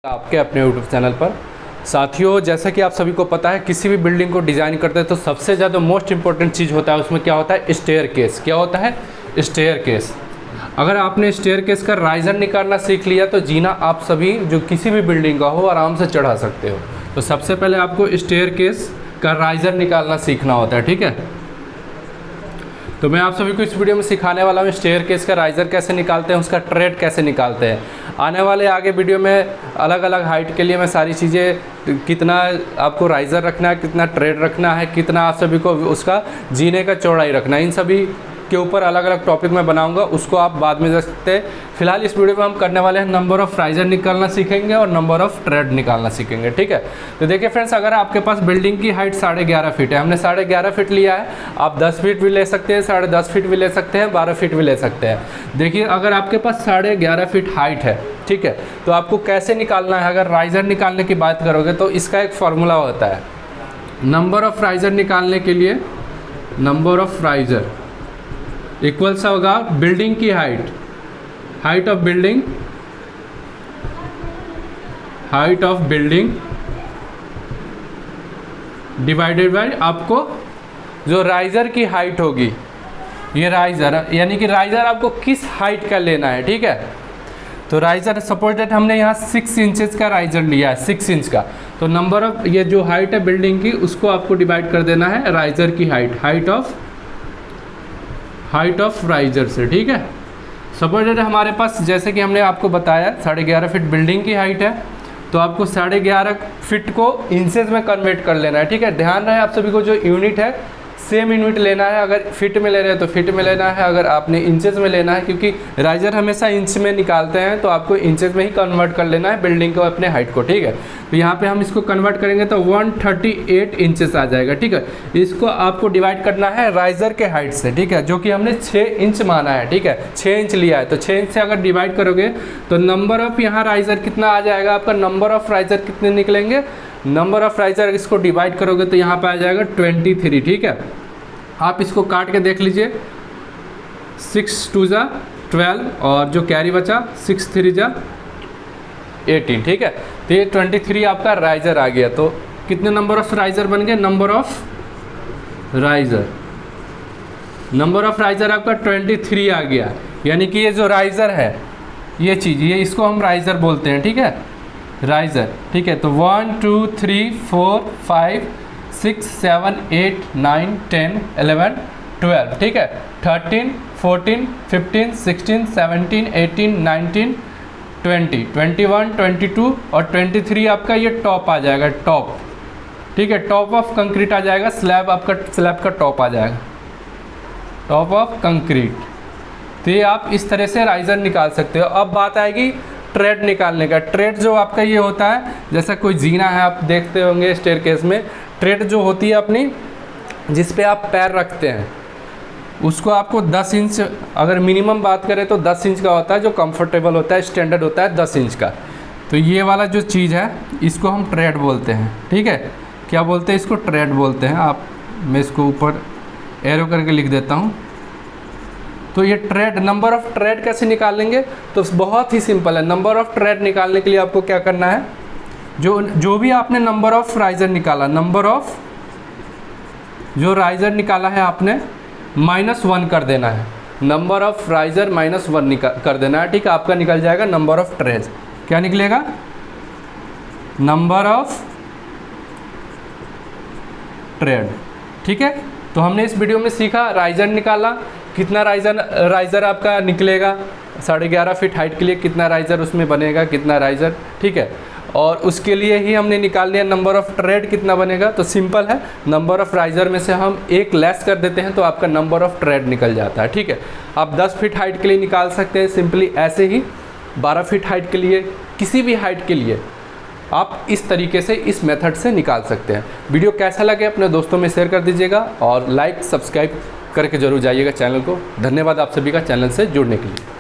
आपके अपने YouTube channel पर। साथियों, जैसा कि आप सभी को पता है, किसी भी बिल्डिंग को डिज़ाइन करते हैं तो सबसे ज़्यादा मोस्ट इंपॉर्टेंट चीज़ होता है उसमें क्या होता है, स्टेयर केस। क्या होता है, स्टेयर केस। अगर आपने स्टेयर केस का राइजर निकालना सीख लिया तो जीना आप सभी जो किसी भी बिल्डिंग का हो आराम से चढ़ा सकते हो। तो सबसे पहले आपको स्टेयर केस का राइजर निकालना सीखना होता है, ठीक है। तो मैं आप सभी को इस वीडियो में सिखाने वाला हूँ स्टेयर केस का राइजर कैसे निकालते हैं, उसका ट्रेड कैसे निकालते हैं। आने वाले आगे वीडियो में अलग अलग हाइट के लिए मैं सारी चीज़ें, कितना आपको राइजर रखना है, कितना ट्रेड रखना है, कितना आप सभी को उसका जीने का चौड़ाई रखना है, इन सभी के ऊपर अलग अलग टॉपिक मैं बनाऊंगा, उसको आप बाद में देख सकते हैं। फिलहाल इस वीडियो में हम करने वाले हैं नंबर ऑफ़ राइजर निकालना सीखेंगे और नंबर ऑफ़ ट्रेड निकालना सीखेंगे, ठीक है। तो देखिए फ्रेंड्स, अगर आपके पास बिल्डिंग की हाइट 11.5 फीट है, हमने 11.5 फीट लिया है, आप 10 फीट भी ले सकते हैं, 10.5 फीट भी ले सकते हैं, 12 फीट भी ले सकते हैं। देखिए, अगर आपके पास 11.5 फीट हाइट है, ठीक है, तो आपको कैसे निकालना है। अगर राइजर निकालने की बात करोगे तो इसका एक फॉर्मूला होता है। नंबर ऑफ़ राइजर निकालने के लिए नंबर ऑफ़ राइजर इक्वल्स होगा बिल्डिंग की height, height of building divided by आपको जो राइजर की हाइट होगी, ये राइजर, यानी कि राइजर आपको किस हाइट का लेना है, ठीक है। तो राइजर सपोज दैट हमने यहाँ 6 इंचेस का राइजर लिया है, 6 इंच का, तो नंबर ऑफ ये जो हाइट है बिल्डिंग की, उसको आपको डिवाइड कर देना है राइजर की हाइट ऑफ राइजर से, ठीक है। सपोज दैट हमारे पास, जैसे कि हमने आपको बताया 11.5 फीट बिल्डिंग की हाइट है, तो आपको 11.5 फीट को इंचेस में कन्वर्ट कर लेना है, ठीक है। ध्यान रहे आप सभी को, जो यूनिट है सेम यूनिट लेना है। अगर फिट में ले रहे हैं तो फिट में लेना है, अगर आपने इंचेस में लेना है, क्योंकि राइजर हमेशा इंच में निकालते हैं, तो आपको इंचेस में ही कन्वर्ट कर लेना है बिल्डिंग को, अपने हाइट को, ठीक है। तो यहाँ पे हम इसको कन्वर्ट करेंगे तो 138 इंचेस आ जाएगा, ठीक है। इसको आपको डिवाइड करना है राइजर के हाइट से, ठीक है, जो कि हमने 6 इंच माना है, ठीक है, 6 इंच लिया है। तो 6 इंच से अगर डिवाइड करोगे तो नंबर ऑफ यहाँ राइजर कितना आ जाएगा आपका, नंबर ऑफ राइजर कितने निकलेंगे, नंबर ऑफ राइजर इसको डिवाइड करोगे तो यहाँ पे आ जाएगा 23, ठीक है। आप इसको काट के देख लीजिए, 6 2 जा 12 और जो कैरी बचा 6 3 जा 18, ठीक है। तो ये 23 आपका राइजर आ गया। तो कितने नंबर ऑफ राइजर बन गए, नंबर ऑफ राइजर आपका 23 आ गया। यानी कि ये जो राइजर है, ये चीज़, ये इसको हम राइजर बोलते हैं, ठीक है, राइजर, ठीक है। तो 1 2 3 4 5 6 7 8 9 10 11 12, ठीक है, 13 14 15 16 17 18 19 20 21 22 और 23 आपका ये टॉप आ जाएगा, टॉप, ठीक है, टॉप ऑफ कंक्रीट आ जाएगा, स्लैब आपका, स्लैब का टॉप आ जाएगा, टॉप ऑफ कंक्रीट। तो ये आप इस तरह से राइजर निकाल सकते हो। अब बात आएगी ट्रेड निकालने का। ट्रेड जो आपका ये होता है, जैसा कोई जीना है, आप देखते होंगे स्टेयरकेस में, ट्रेड जो होती है अपनी, जिस पे आप पैर रखते हैं, उसको आपको 10 इंच, अगर मिनिमम बात करें तो 10 इंच का होता है, जो कंफर्टेबल होता है, स्टैंडर्ड होता है 10 इंच का। तो ये वाला जो चीज़ है, इसको हम ट्रेड बोलते हैं, ठीक है। क्या बोलते हैं इसको, ट्रेड बोलते हैं। आप, मैं इसको ऊपर एरो करके लिख देता हूँ। तो ये ट्रेड, नंबर ऑफ़ ट्रेड कैसे निकालेंगे, तो बहुत ही सिंपल है। नंबर ऑफ़ ट्रेड निकालने के लिए आपको क्या करना है, जो भी आपने नंबर ऑफ़ राइजर निकाला, नंबर ऑफ़ जो राइजर निकाला है आपने, -1 कर देना है। नंबर ऑफ़ राइजर -1 कर देना है, ठीक है। आपका निकल जाएगा नंबर ऑफ़ ट्रेड। क्या निकलेगा, नंबर ऑफ़ ट्रेड, ठीक है। तो हमने इस वीडियो में सीखा, राइजर निकाला, कितना राइजर आपका निकलेगा, 11.5 फीट हाइट के लिए कितना राइजर उसमें बनेगा, कितना राइजर, ठीक है। और उसके लिए ही हमने निकाल लिया नंबर ऑफ़ ट्रेड कितना बनेगा। तो सिंपल है, नंबर ऑफ़ राइजर में से हम 1 लेस कर देते हैं तो आपका नंबर ऑफ़ ट्रेड निकल जाता है, ठीक है। आप 10 फीट हाइट के लिए निकाल सकते हैं सिंपली ऐसे ही, 12 फीट हाइट के लिए, किसी भी हाइट के लिए आप इस तरीके से, इस मेथड से निकाल सकते हैं। वीडियो कैसा लगे अपने दोस्तों में शेयर कर दीजिएगा और लाइक सब्सक्राइब करके जरूर जाइएगा चैनल को। धन्यवाद आप सभी का चैनल से जुड़ने के लिए।